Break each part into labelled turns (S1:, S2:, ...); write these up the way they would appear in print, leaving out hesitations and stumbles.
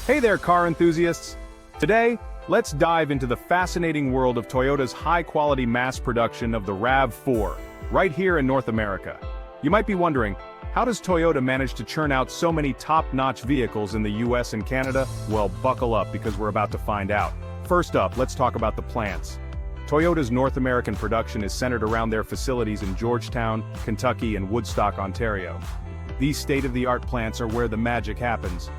S1: Hey there, car enthusiasts! Today, let's dive into the fascinating world of Toyota's high-quality mass production of the RAV4, right here in North America. You might be wondering, how does Toyota manage to churn out so many top-notch vehicles in the US and Canada? Well, buckle up because we're about to find out. First up, let's talk about the plants. Toyota's North American production is centered around their facilities in Georgetown, Kentucky and Woodstock, Ontario. These state-of-the-art plants are where the magic happens.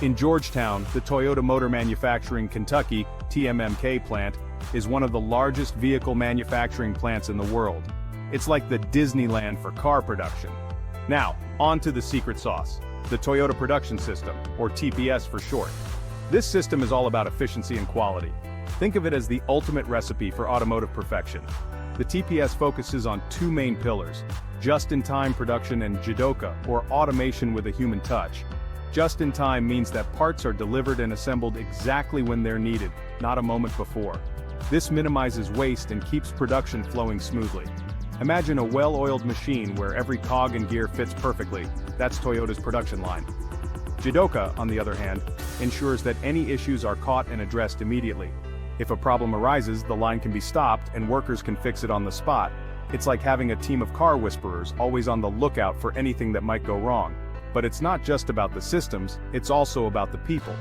S1: In Georgetown, the Toyota Motor Manufacturing Kentucky (TMMK) plant is one of the largest vehicle manufacturing plants in the world. It's like the Disneyland for car production. Now, on to the secret sauce, the Toyota Production System, or TPS for short. This system is all about efficiency and quality. Think of it as the ultimate recipe for automotive perfection. The TPS focuses on two main pillars: just-in-time production and jidoka, or automation with a human touch. Just-in-time means that parts are delivered and assembled exactly when they're needed, not a moment before. This minimizes waste and keeps production flowing smoothly. Imagine a well-oiled machine where every cog and gear fits perfectly. That's Toyota's production line. Jidoka, on the other hand, ensures that any issues are caught and addressed immediately. If a problem arises, the line can be stopped and workers can fix it on the spot. It's like having a team of car whisperers always on the lookout for anything that might go wrong. But it's not just about the systems, it's also about the people.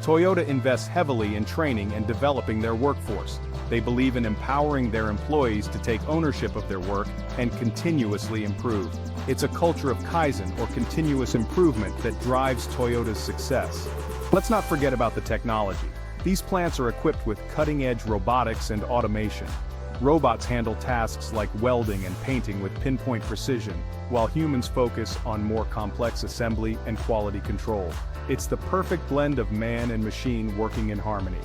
S1: Toyota invests heavily in training and developing their workforce. They believe in empowering their employees to take ownership of their work and continuously improve. It's a culture of Kaizen, or continuous improvement, that drives Toyota's success. Let's not forget about the technology. These plants are equipped with cutting-edge robotics and automation. Robots handle tasks like welding and painting with pinpoint precision, while humans focus on more complex assembly and quality control. It's the perfect blend of man and machine working in harmony.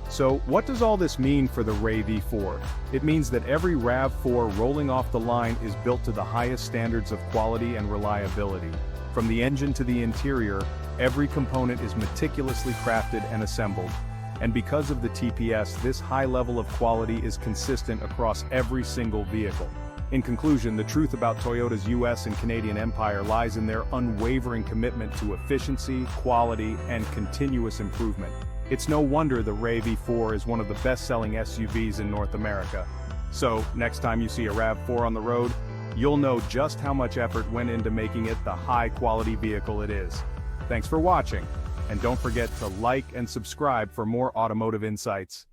S1: So, what does all this mean for the RAV4? It means that every RAV4 rolling off the line is built to the highest standards of quality and reliability. From the engine to the interior, every component is meticulously crafted and assembled. And because of the TPS, this high level of quality is consistent across every single vehicle. In conclusion, the truth about Toyota's US and Canadian empire lies in their unwavering commitment to efficiency, quality, and continuous improvement. It's no wonder the RAV4 is one of the best-selling SUVs in North America. So, next time you see a RAV4 on the road, you'll know just how much effort went into making it the high-quality vehicle it is. Thanks for watching. And don't forget to like and subscribe for more automotive insights.